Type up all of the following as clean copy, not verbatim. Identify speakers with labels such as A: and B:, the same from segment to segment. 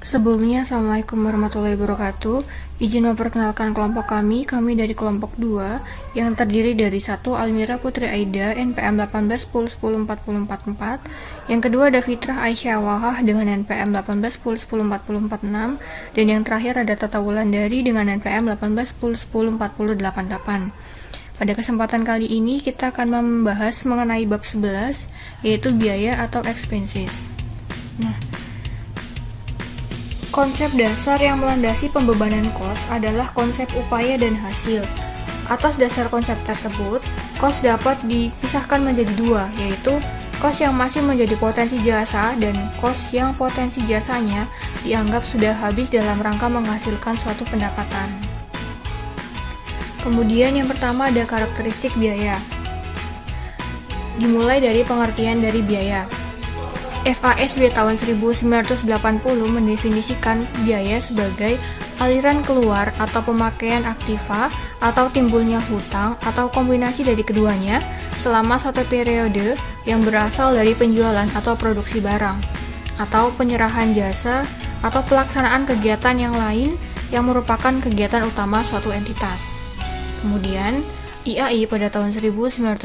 A: Sebelumnya, Assalamualaikum warahmatullahi wabarakatuh. Izin memperkenalkan kelompok kami dari kelompok 2, yang terdiri dari 1. Almira Putri Aida, NPM 1810104044. Yang kedua ada Fitrah Aisyah Wahah dengan NPM 1810104046. Dan yang terakhir ada Tata Wulandari dengan NPM 1810104088. Pada kesempatan kali ini kita akan membahas mengenai bab 11, yaitu biaya atau expenses. Konsep dasar yang melandasi pembebanan kos adalah konsep upaya dan hasil. Atas dasar konsep tersebut, kos dapat dipisahkan menjadi dua, yaitu kos yang masih menjadi potensi jasa dan kos yang potensi jasanya dianggap sudah habis dalam rangka menghasilkan suatu pendapatan. Kemudian yang pertama ada karakteristik biaya. Dimulai dari pengertian dari biaya. FASB tahun 1980 mendefinisikan biaya sebagai aliran keluar atau pemakaian aktiva atau timbulnya hutang atau kombinasi dari keduanya selama satu periode yang berasal dari penjualan atau produksi barang, atau penyerahan jasa atau pelaksanaan kegiatan yang lain yang merupakan kegiatan utama suatu entitas. Kemudian, IAI pada tahun 1994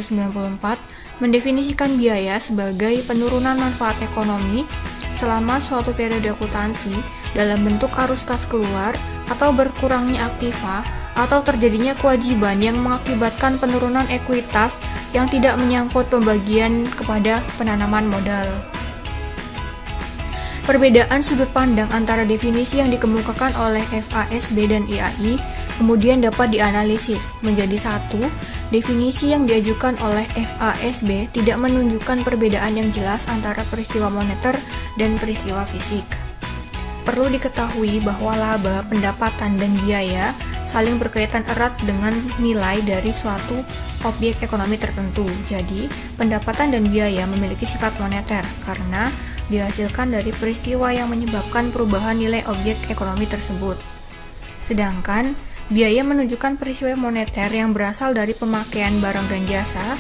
A: mendefinisikan biaya sebagai penurunan manfaat ekonomi selama suatu periode akuntansi dalam bentuk arus kas keluar atau berkurangnya aktiva atau terjadinya kewajiban yang mengakibatkan penurunan ekuitas yang tidak menyangkut pembagian kepada penanaman modal. Perbedaan sudut pandang antara definisi yang dikemukakan oleh FASB dan IAI kemudian dapat dianalisis menjadi satu. Definisi yang diajukan oleh FASB tidak menunjukkan perbedaan yang jelas antara peristiwa moneter dan peristiwa fisik. Perlu diketahui bahwa laba, pendapatan, dan biaya saling berkaitan erat dengan nilai dari suatu objek ekonomi tertentu. Jadi, pendapatan dan biaya memiliki sifat moneter karena dihasilkan dari peristiwa yang menyebabkan perubahan nilai objek ekonomi tersebut. Sedangkan biaya menunjukkan peristiwa moneter yang berasal dari pemakaian barang dan jasa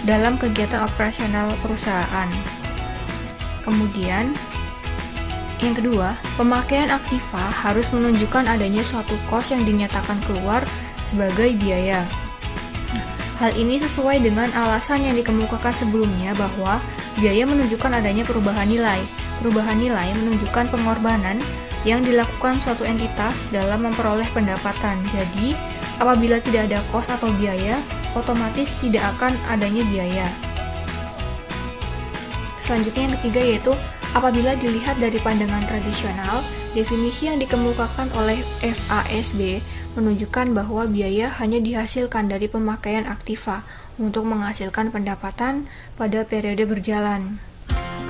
A: dalam kegiatan operasional perusahaan. Kemudian, yang kedua, pemakaian aktiva harus menunjukkan adanya suatu kos yang dinyatakan keluar sebagai biaya. Hal ini sesuai dengan alasan yang dikemukakan sebelumnya bahwa biaya menunjukkan adanya perubahan nilai. Perubahan nilai menunjukkan pengorbanan yang dilakukan suatu entitas dalam memperoleh pendapatan. Jadi, apabila tidak ada kos atau biaya, otomatis tidak akan adanya biaya. Selanjutnya yang ketiga yaitu apabila dilihat dari pandangan tradisional, definisi yang dikemukakan oleh FASB menunjukkan bahwa biaya hanya dihasilkan dari pemakaian aktiva untuk menghasilkan pendapatan pada periode berjalan.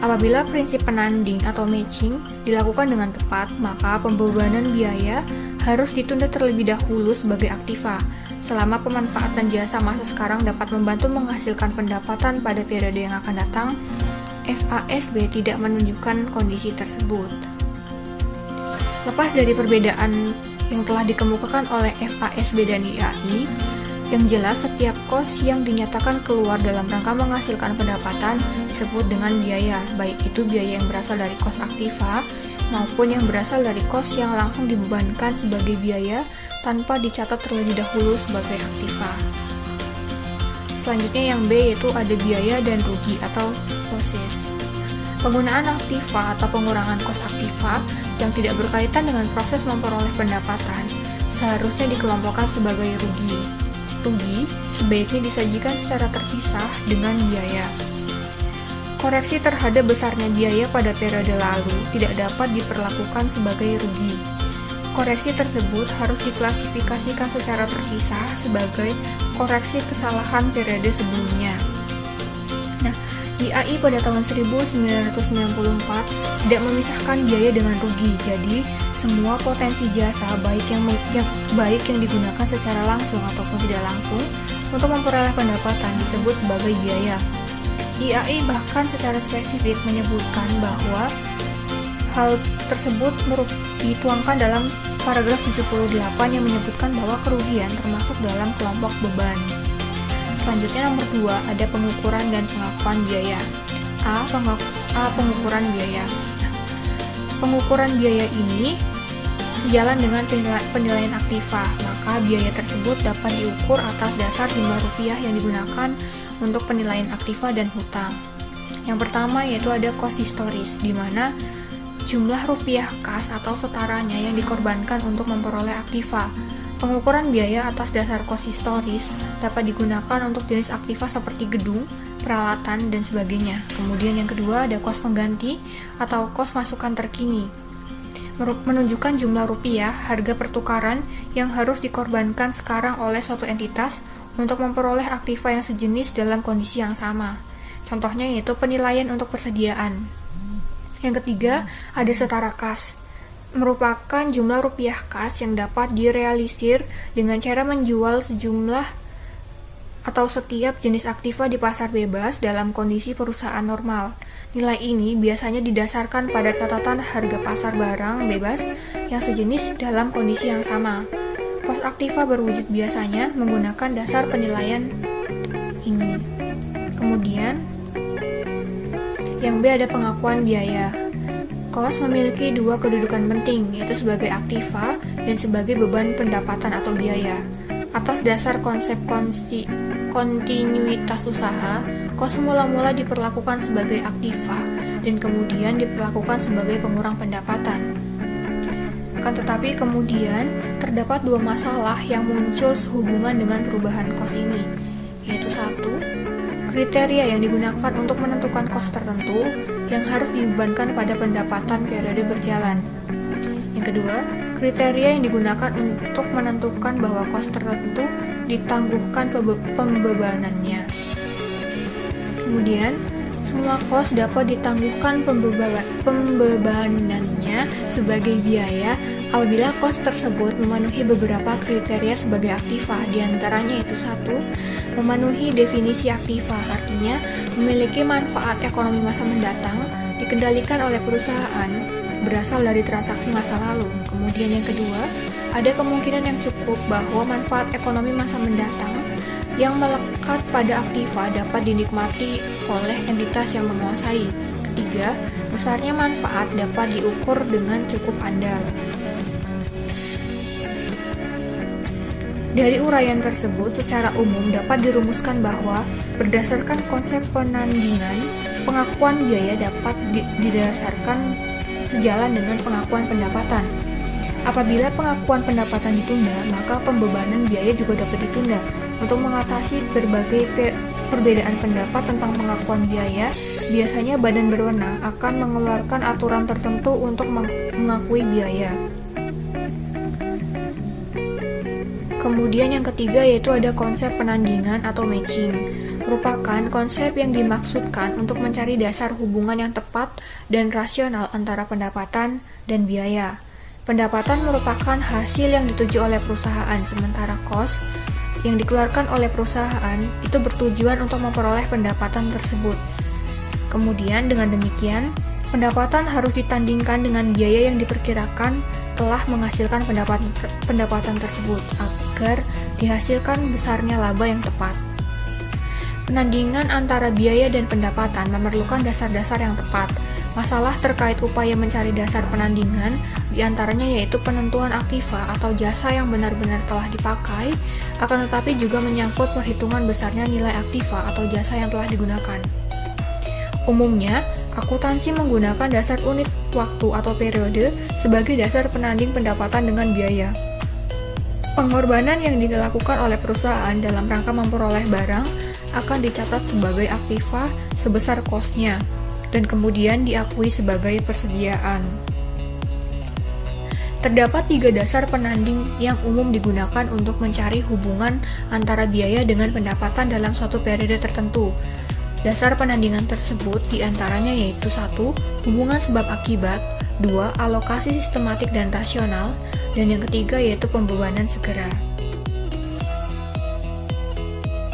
A: Apabila prinsip penanding atau matching dilakukan dengan tepat, maka pembebanan biaya harus ditunda terlebih dahulu sebagai aktiva, selama pemanfaatan jasa masa sekarang dapat membantu menghasilkan pendapatan pada periode yang akan datang. FASB tidak menunjukkan kondisi tersebut. Lepas dari perbedaan yang telah dikemukakan oleh FASB dan IAI, yang jelas setiap kos yang dinyatakan keluar dalam rangka menghasilkan pendapatan disebut dengan biaya, baik itu biaya yang berasal dari kos aktiva maupun yang berasal dari kos yang langsung dibebankan sebagai biaya tanpa dicatat terlebih dahulu sebagai aktiva. Selanjutnya yang B yaitu ada biaya dan rugi atau losses. Penggunaan aktiva atau pengurangan kos aktiva yang tidak berkaitan dengan proses memperoleh pendapatan seharusnya dikelompokkan sebagai rugi. Rugi sebaiknya disajikan secara terpisah dengan biaya. Koreksi terhadap besarnya biaya pada periode lalu tidak dapat diperlakukan sebagai rugi. Koreksi tersebut harus diklasifikasikan secara terpisah sebagai koreksi kesalahan periode sebelumnya. IAI pada tahun 1994 tidak memisahkan biaya dengan rugi, jadi semua potensi jasa baik yang digunakan secara langsung ataupun tidak langsung untuk memperoleh pendapatan disebut sebagai biaya. IAI bahkan secara spesifik menyebutkan bahwa hal tersebut dituangkan dalam paragraf 78 yang menyebutkan bahwa kerugian termasuk dalam kelompok beban. Selanjutnya nomor 2 ada pengukuran dan pengakuan biaya. Pengukuran biaya. Pengukuran biaya ini sejalan dengan penilaian aktiva, maka biaya tersebut dapat diukur atas dasar jumlah rupiah yang digunakan untuk penilaian aktiva dan hutang. Yang pertama yaitu ada cost historis, di mana jumlah rupiah kas atau setaranya yang dikorbankan untuk memperoleh aktiva. Pengukuran biaya atas dasar cost historis dapat digunakan untuk jenis aktiva seperti gedung, peralatan, dan sebagainya. Kemudian yang kedua ada cost pengganti atau cost masukan terkini, menunjukkan jumlah rupiah harga pertukaran yang harus dikorbankan sekarang oleh suatu entitas untuk memperoleh aktiva yang sejenis dalam kondisi yang sama. Contohnya yaitu penilaian untuk persediaan. Yang ketiga ada setara kas, merupakan jumlah rupiah kas yang dapat direalisir dengan cara menjual sejumlah atau setiap jenis aktiva di pasar bebas dalam kondisi perusahaan normal. Nilai ini biasanya didasarkan pada catatan harga pasar barang bebas yang sejenis dalam kondisi yang sama. Kos aktiva berwujud biasanya menggunakan dasar penilaian ini. Kemudian, yang B ada pengakuan biaya. Kos memiliki dua kedudukan penting, yaitu sebagai aktiva dan sebagai beban pendapatan atau biaya. Atas dasar konsep kontinuitas usaha, kos mula-mula diperlakukan sebagai aktiva dan kemudian diperlakukan sebagai pengurang pendapatan. Akan tetapi kemudian terdapat dua masalah yang muncul sehubungan dengan perubahan kos ini, yaitu satu, kriteria yang digunakan untuk menentukan kos tertentu yang harus dibebankan pada pendapatan periode berjalan. Yang kedua, kriteria yang digunakan untuk menentukan bahwa kos tertentu ditangguhkan pembebanannya. Kemudian, semua kos dapat ditangguhkan pembebanannya sebagai biaya apabila kos tersebut memenuhi beberapa kriteria sebagai aktiva, diantaranya itu satu, memenuhi definisi aktiva, artinya memiliki manfaat ekonomi masa mendatang, dikendalikan oleh perusahaan, berasal dari transaksi masa lalu. Kemudian yang kedua, ada kemungkinan yang cukup bahwa manfaat ekonomi masa mendatang yang melekat pada aktiva dapat dinikmati oleh entitas yang menguasai. Ketiga, besarnya manfaat dapat diukur dengan cukup andal. Dari uraian tersebut, secara umum dapat dirumuskan bahwa berdasarkan konsep penandingan, pengakuan biaya dapat didasarkan sejalan dengan pengakuan pendapatan. Apabila pengakuan pendapatan ditunda, maka pembebanan biaya juga dapat ditunda. Untuk mengatasi berbagai perbedaan pendapat tentang pengakuan biaya, biasanya badan berwenang akan mengeluarkan aturan tertentu untuk mengakui biaya. Kemudian yang ketiga yaitu ada konsep penandingan atau matching, merupakan konsep yang dimaksudkan untuk mencari dasar hubungan yang tepat dan rasional antara pendapatan dan biaya. Pendapatan merupakan hasil yang dituju oleh perusahaan, sementara cost yang dikeluarkan oleh perusahaan itu bertujuan untuk memperoleh pendapatan tersebut. Kemudian dengan demikian, pendapatan harus ditandingkan dengan biaya yang diperkirakan telah menghasilkan pendapatan tersebut agar dihasilkan besarnya laba yang tepat. Penandingan antara biaya dan pendapatan memerlukan dasar-dasar yang tepat. Masalah terkait upaya mencari dasar penandingan diantaranya yaitu penentuan aktiva atau jasa yang benar-benar telah dipakai, akan tetapi juga menyangkut perhitungan besarnya nilai aktiva atau jasa yang telah digunakan. Umumnya, akuntansi menggunakan dasar unit waktu atau periode sebagai dasar penanding pendapatan dengan biaya. Pengorbanan yang dilakukan oleh perusahaan dalam rangka memperoleh barang akan dicatat sebagai aktiva sebesar kosnya, dan kemudian diakui sebagai persediaan. Terdapat 3 dasar penanding yang umum digunakan untuk mencari hubungan antara biaya dengan pendapatan dalam suatu periode tertentu. Dasar penandingan tersebut diantaranya yaitu 1. Hubungan sebab akibat, 2. Alokasi sistematik dan rasional, dan yang ketiga yaitu pembebanan segera.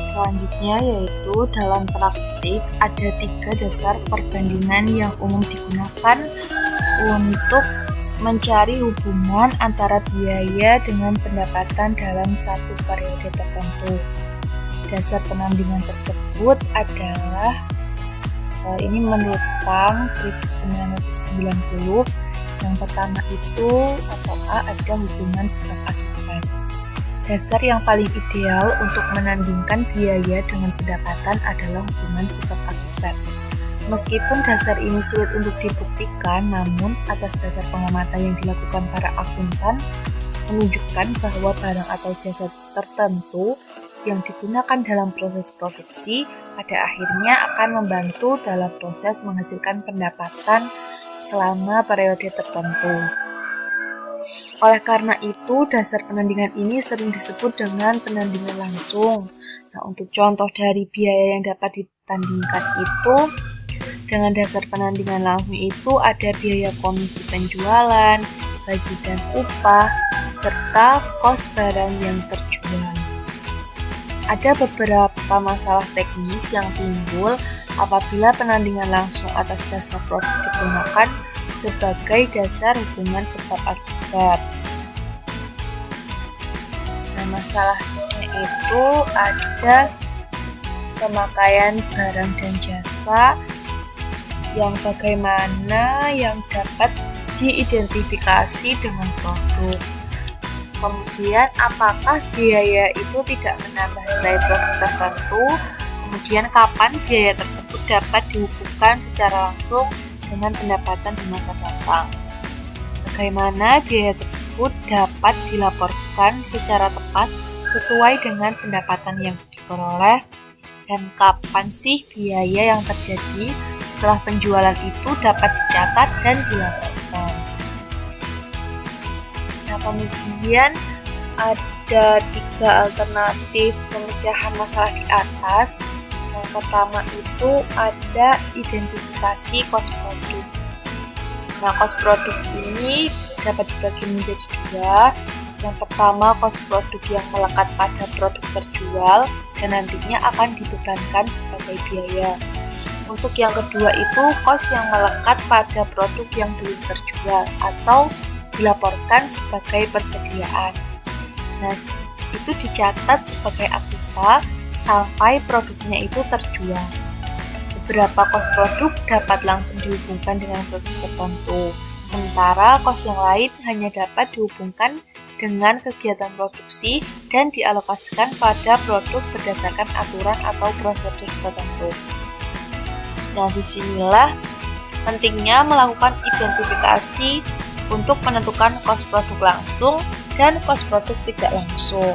B: Selanjutnya yaitu dalam praktik ada 3 dasar perbandingan yang umum digunakan untuk mencari hubungan antara biaya dengan pendapatan dalam satu periode tertentu. dasar penandingan tersebut adalah ini menurut Pang 1990. Yang pertama itu atau A ada hubungan sebab akibat. Dasar yang paling ideal untuk menandingkan biaya dengan pendapatan adalah hubungan sebab akibat. Meskipun dasar ini sulit untuk dibuktikan, namun atas dasar pengamatan yang dilakukan para akuntan menunjukkan bahwa barang atau jasa tertentu yang digunakan dalam proses produksi pada akhirnya akan membantu dalam proses menghasilkan pendapatan selama periode tertentu. Oleh karena itu, dasar penandingan ini sering disebut dengan penandingan langsung. Nah, untuk contoh dari biaya yang dapat ditandingkan itu, dengan dasar penandingan langsung itu ada biaya komisi penjualan, gaji dan upah, serta kos barang yang terjual. Ada beberapa masalah teknis yang timbul apabila penandingan langsung atas dasar produk digunakan sebagai dasar hubungan sebab akibat. Nah, masalahnya itu ada pemakaian barang dan jasa yang bagaimana yang dapat diidentifikasi dengan produk. Kemudian apakah biaya itu tidak menambah nilai produk tertentu? Kemudian kapan biaya tersebut dapat dihubungkan secara langsung dengan pendapatan di masa datang? Bagaimana biaya tersebut dapat dilaporkan secara tepat sesuai dengan pendapatan yang diperoleh? Dan kapan sih biaya yang terjadi setelah penjualan itu dapat dicatat dan dilaporkan? Nah, kemudian ada 3 alternatif pemecahan masalah di atas. Yang pertama itu ada identifikasi kos produk. Nah, kos produk ini dapat dibagi menjadi 2. Yang pertama, kos produk yang melekat pada produk terjual dan nantinya akan dibebankan sebagai biaya. Untuk yang kedua itu kos yang melekat pada produk yang belum terjual atau dilaporkan sebagai persediaan. Nah, itu dicatat sebagai aktiva sampai produknya itu terjual. Beberapa kos produk dapat langsung dihubungkan dengan produk tertentu, sementara kos yang lain hanya dapat dihubungkan dengan kegiatan produksi dan dialokasikan pada produk berdasarkan aturan atau prosedur tertentu. Nah, disinilah pentingnya melakukan identifikasi untuk menentukan kos produk langsung dan kos produk tidak langsung.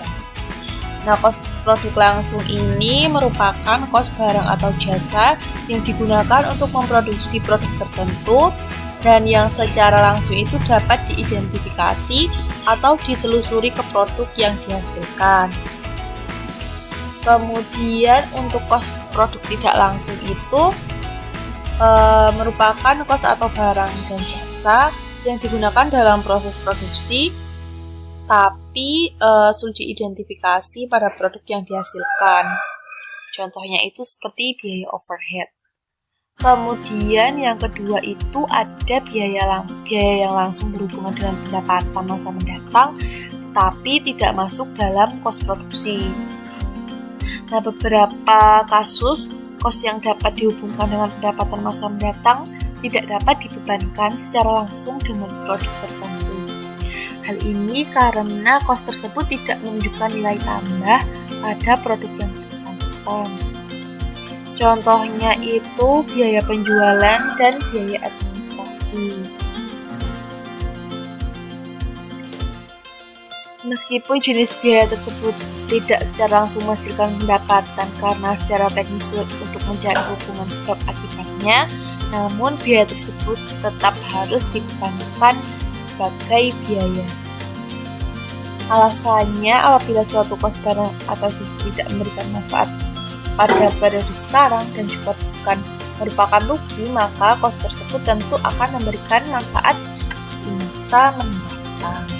B: Nah, kos produk langsung ini merupakan kos barang atau jasa yang digunakan untuk memproduksi produk tertentu dan yang secara langsung itu dapat diidentifikasi atau ditelusuri ke produk yang dihasilkan. Kemudian untuk kos produk tidak langsung itu merupakan kos atau barang dan jasa yang digunakan dalam proses produksi tapi sulit diidentifikasi pada produk yang dihasilkan. Contohnya itu seperti biaya overhead. Kemudian yang kedua itu ada biaya yang langsung berhubungan dengan pendapatan masa mendatang tapi tidak masuk dalam kos produksi. Nah, beberapa kasus kos yang dapat dihubungkan dengan pendapatan masa mendatang tidak dapat dibebankan secara langsung dengan produk tertentu. Hal ini karena kos tersebut tidak menunjukkan nilai tambah pada produk yang bersangkutan. Contohnya itu biaya penjualan dan biaya administrasi. Meskipun jenis biaya tersebut tidak secara langsung menghasilkan pendapatan karena secara teknis sulit untuk mencari hubungan sebab akibatnya, namun biaya tersebut tetap harus dibebankan sebagai biaya. Alasannya, apabila suatu kos barang atau jasa tidak memberikan manfaat pada periode sekarang dan juga bukan merupakan rugi, maka kos tersebut tentu akan memberikan manfaat di masa mendatang.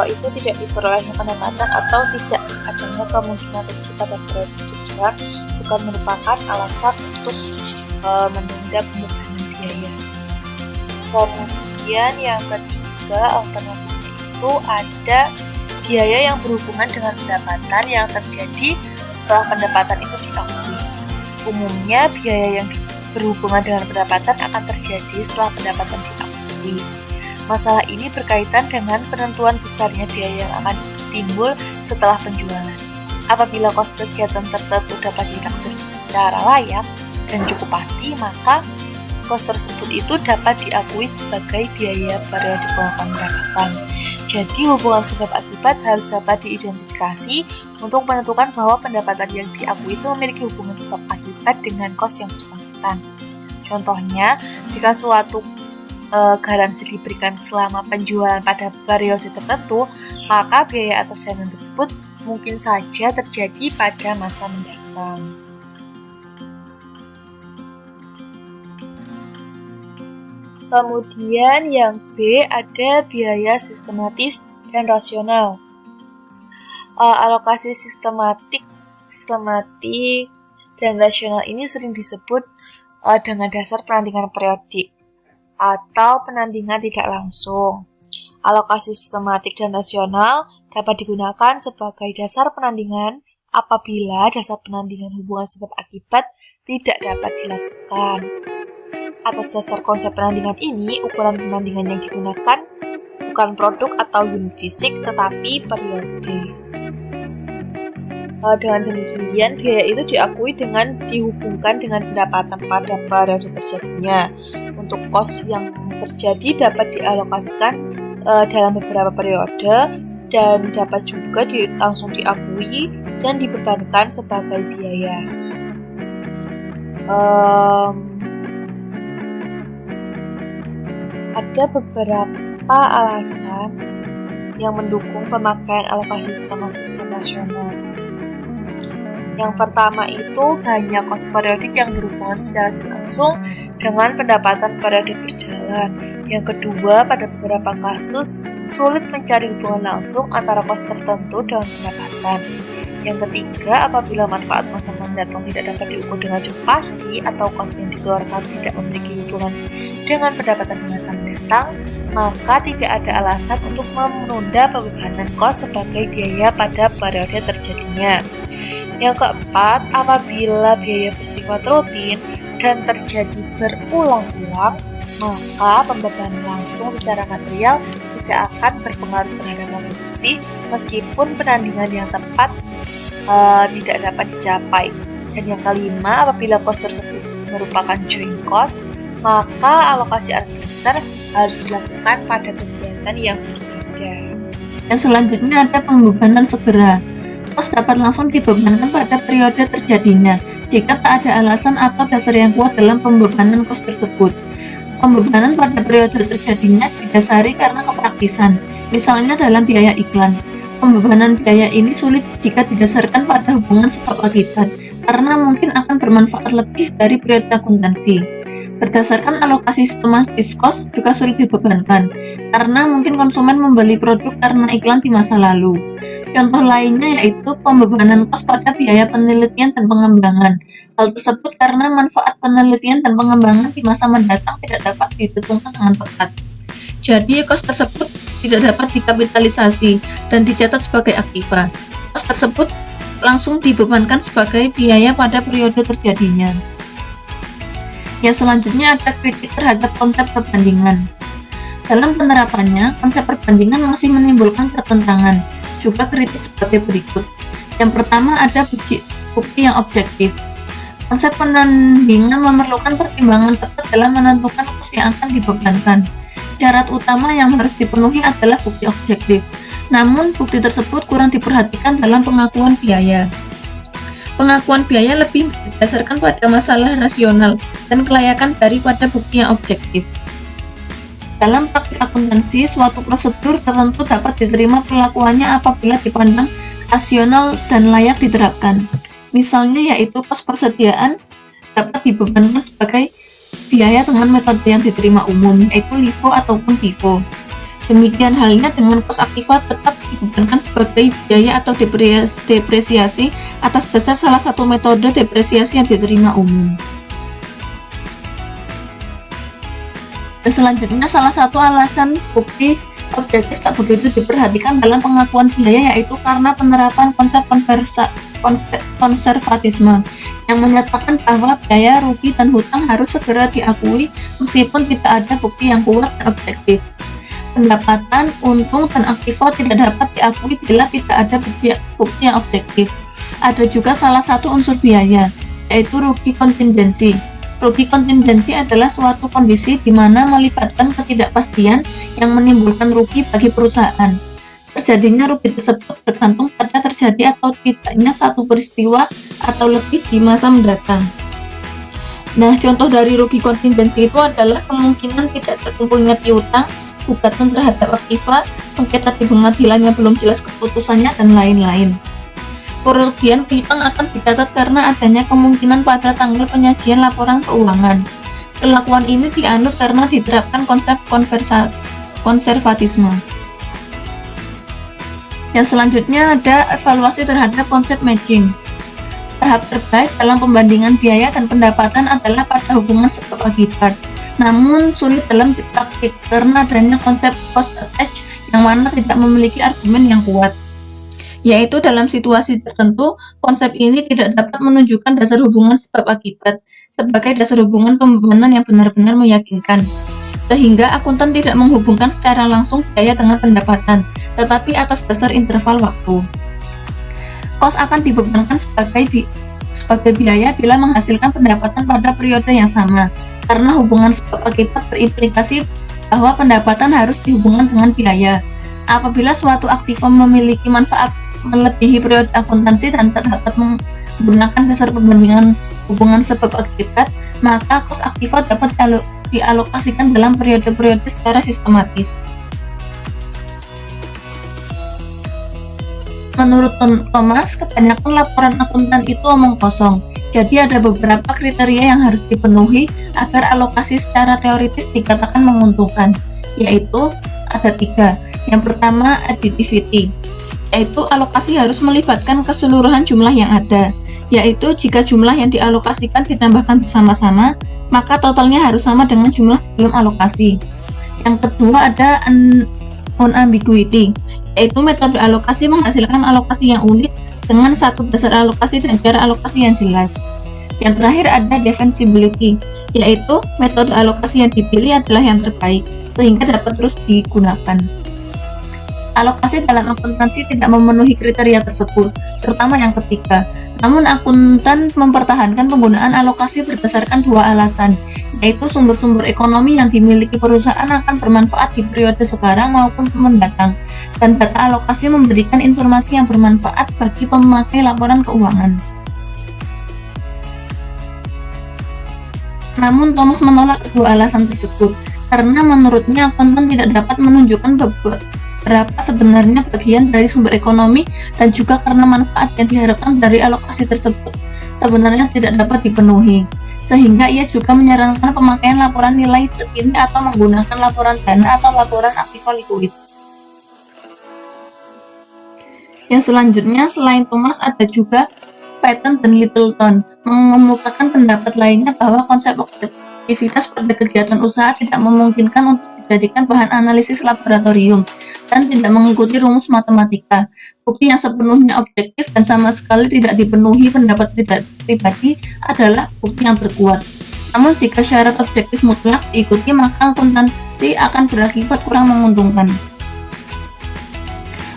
B: Itu tidak diperolehnya pendapatan atau tidak adanya kemungkinan rugi pada periode depan bukan merupakan alasan untuk menunda pembebanan biaya. Kemudian yang ketiga alternatifnya itu ada biaya yang berhubungan dengan pendapatan yang terjadi setelah pendapatan itu diakui. Umumnya, biaya yang berhubungan dengan pendapatan akan terjadi setelah pendapatan diakui. Masalah ini berkaitan dengan penentuan besarnya biaya yang akan timbul setelah penjualan. Apabila kos kegiatan tertentu dapat ditaksir secara layak dan cukup pasti, maka kos tersebut itu dapat diakui sebagai biaya periode pengakuan pendapatan. Jadi hubungan sebab akibat harus dapat diidentifikasi untuk menentukan bahwa pendapatan yang diakui itu memiliki hubungan sebab akibat dengan kos yang bersangkutan. Contohnya, jika suatu garansi diberikan selama penjualan pada periode tertentu, maka biaya atas jaminan tersebut mungkin saja terjadi pada masa mendatang. Kemudian yang B ada biaya sistematis dan rasional. Alokasi sistematik dan rasional ini sering disebut dengan dasar penandingan periodik atau penandingan tidak langsung. Alokasi sistematik dan rasional dapat digunakan sebagai dasar penandingan apabila dasar penandingan hubungan sebab akibat tidak dapat dilakukan. Atas dasar konsep penandingan ini, ukuran penandingan yang digunakan bukan produk atau unit fisik, tetapi periode. Dengan demikian, biaya itu diakui dengan dihubungkan dengan pendapatan pada periode terjadinya. Untuk kos yang terjadi dapat dialokasikan dalam beberapa periode dan dapat juga langsung diakui dan dibebankan sebagai biaya. Ada beberapa alasan yang mendukung pemakaian alokasi sistematis dan rasional. Yang pertama itu banyak kos periodik yang berhubungan secara langsung dengan pendapatan periode berjalan. Yang kedua, pada beberapa kasus sulit mencari hubungan langsung antara kos tertentu dengan pendapatan. Yang ketiga, apabila manfaat masa mendatang tidak dapat diukur dengan cukup pasti atau kos yang dikeluarkan tidak memiliki hubungan dengan pendapatan di masa mendatang, maka tidak ada alasan untuk menunda pembebanan kos sebagai biaya pada periode terjadinya. Yang keempat, apabila biaya bersifat rutin dan terjadi berulang-ulang, maka pembebanan langsung secara material tidak akan berpengaruh terhadap alokasi meskipun penandingan yang tepat tidak dapat dicapai. Dan yang kelima, apabila kos tersebut merupakan joint cost, maka alokasi arbiter harus dilakukan pada kegiatan yang berbeda.
C: Dan selanjutnya ada pembebanan segera. Kos dapat langsung dibebankan pada periode terjadinya jika tak ada alasan atau dasar yang kuat dalam pembebanan kos tersebut. Pembebanan pada periode terjadinya didasari karena kepraktisan, misalnya dalam biaya iklan. Pembebanan biaya ini sulit jika didasarkan pada hubungan sebab akibat, karena mungkin akan bermanfaat lebih dari periode akuntansi. Berdasarkan alokasi sistematis kos juga sulit dibebankan, karena mungkin konsumen membeli produk karena iklan di masa lalu. Contoh lainnya yaitu pembebanan kos pada biaya penelitian dan pengembangan. Hal tersebut karena manfaat penelitian dan pengembangan di masa mendatang tidak dapat ditentukan dengan tepat. Jadi, kos tersebut tidak dapat dikapitalisasi dan dicatat sebagai aktiva. Kos tersebut langsung dibebankan sebagai biaya pada periode terjadinya. Yang selanjutnya ada kritik terhadap konsep perbandingan. Dalam penerapannya, konsep perbandingan masih menimbulkan pertentangan. Juga kritik sebagai berikut. Yang pertama ada bukti yang objektif. Konsep penandingan memerlukan pertimbangan tepat dalam menentukan kos yang akan dibebankan. Syarat utama yang harus dipenuhi adalah bukti objektif. Namun, bukti tersebut kurang diperhatikan dalam pengakuan biaya. Pengakuan biaya lebih berdasarkan pada masalah rasional dan kelayakan daripada bukti yang objektif. Dalam praktik akuntansi, suatu prosedur tertentu dapat diterima perlakuannya apabila dipandang rasional dan layak diterapkan. Misalnya yaitu kos persediaan dapat dibebankan sebagai biaya dengan metode yang diterima umum, yaitu LIFO ataupun FIFO. Demikian halnya dengan kos aktiva tetap dibebankan sebagai biaya atau depresiasi atas dasar salah satu metode depresiasi yang diterima umum. Dan selanjutnya salah satu alasan bukti objektif tak begitu diperhatikan dalam pengakuan biaya, yaitu karena penerapan konsep konservatisme yang menyatakan bahwa biaya, rugi, dan hutang harus segera diakui meskipun tidak ada bukti yang kuat dan objektif. Pendapatan, untung, dan aktiva tidak dapat diakui bila tidak ada bukti yang objektif. Ada juga salah satu unsur biaya, yaitu rugi kontingensi. Rugi kontingensi adalah suatu kondisi di mana melibatkan ketidakpastian yang menimbulkan rugi bagi perusahaan. Terjadinya rugi tersebut bergantung pada terjadi atau tidaknya satu peristiwa atau lebih di masa mendatang. Nah, contoh dari rugi kontingensi itu adalah kemungkinan tidak terkumpulnya piutang, gugatan terhadap aktiva, sengketa di pengadilan yang belum jelas keputusannya, dan lain-lain. Kerugian piutang akan dicatat karena adanya kemungkinan pada tanggal penyajian laporan keuangan. Perlakuan ini dianut karena diterapkan konsep konservatisme. Yang selanjutnya ada evaluasi terhadap konsep matching. Tahap terbaik dalam pembandingan biaya dan pendapatan adalah pada hubungan sebab akibat. Namun sulit dalam praktik karena adanya konsep cost attached yang mana tidak memiliki argumen yang kuat. Yaitu dalam situasi tertentu, konsep ini tidak dapat menunjukkan dasar hubungan sebab akibat sebagai dasar hubungan pembebanan yang benar-benar meyakinkan. Sehingga akuntan tidak menghubungkan secara langsung biaya dengan pendapatan, tetapi atas dasar interval waktu. Kos akan dibebankan sebagai biaya bila menghasilkan pendapatan pada periode yang sama, karena hubungan sebab akibat berimplikasi bahwa pendapatan harus dihubungkan dengan biaya. Apabila suatu aktiva memiliki manfaat melebihi periode akuntansi dan tak dapat menggunakan dasar pembandingan hubungan sebab akibat, maka kos aktiva dapat dialokasikan dalam periode-periode secara sistematis. Menurut Thomas, kebanyakan laporan akuntan itu omong kosong. Jadi ada beberapa kriteria yang harus dipenuhi agar alokasi secara teoritis dikatakan menguntungkan, yaitu ada 3. Yang pertama, additivity, yaitu alokasi harus melibatkan keseluruhan jumlah yang ada, yaitu jika jumlah yang dialokasikan ditambahkan bersama-sama, maka totalnya harus sama dengan jumlah sebelum alokasi. Yang kedua ada unambiguity, yaitu metode alokasi menghasilkan alokasi yang unik dengan satu dasar alokasi dan cara alokasi yang jelas. Yang terakhir ada defensibility, yaitu metode alokasi yang dipilih adalah yang terbaik, sehingga dapat terus digunakan. Alokasi dalam akuntansi tidak memenuhi kriteria tersebut, terutama yang ketiga. Namun akuntan mempertahankan penggunaan alokasi berdasarkan 2 alasan, yaitu sumber-sumber ekonomi yang dimiliki perusahaan akan bermanfaat di periode sekarang maupun mendatang, dan data alokasi memberikan informasi yang bermanfaat bagi pemakai laporan keuangan. Namun Thomas menolak kedua alasan tersebut, karena menurutnya akuntan tidak dapat menunjukkan berapa sebenarnya bagian dari sumber ekonomi, dan juga karena manfaat yang diharapkan dari alokasi tersebut sebenarnya tidak dapat dipenuhi, sehingga ia juga menyarankan pemakaian laporan nilai terkini atau menggunakan laporan dana atau laporan aktiva likuid. Yang selanjutnya selain Thomas ada juga Patton dan Littleton mengemukakan pendapat lainnya bahwa konsep objektivitas pada kegiatan usaha tidak memungkinkan untuk dijadikan bahan analisis laboratorium dan tidak mengikuti rumus matematika. Bukti yang sepenuhnya objektif dan sama sekali tidak dipenuhi pendapat pribadi adalah bukti yang terkuat. Namun jika syarat objektif mutlak diikuti, maka akuntansi akan berakibat kurang menguntungkan.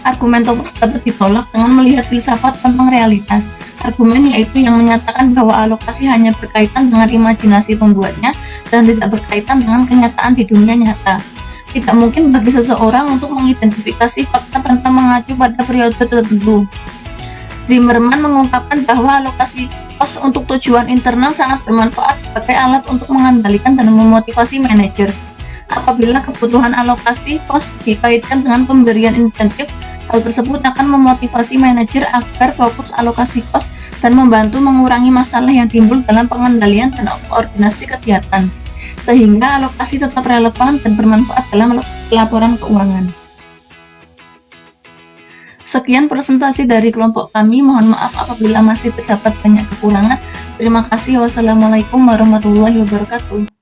C: Argumen Thomas dapat ditolak dengan melihat filsafat tentang realitas. Argumen yaitu yang menyatakan bahwa alokasi hanya berkaitan dengan imajinasi pembuatnya dan tidak berkaitan dengan kenyataan di dunia nyata. Tidak mungkin bagi seseorang untuk mengidentifikasi fakta tanpa mengacu pada periode tertentu. Zimmerman mengungkapkan bahwa alokasi kos untuk tujuan internal sangat bermanfaat sebagai alat untuk mengendalikan dan memotivasi manajer. Apabila kebutuhan alokasi kos dikaitkan dengan pemberian insentif, hal tersebut akan memotivasi manajer agar fokus alokasi kos dan membantu mengurangi masalah yang timbul dalam pengendalian dan koordinasi kegiatan, sehingga alokasi tetap relevan dan bermanfaat dalam laporan keuangan. Sekian presentasi dari kelompok kami, mohon maaf apabila masih terdapat banyak kekurangan. Terima kasih. Wassalamualaikum warahmatullahi wabarakatuh.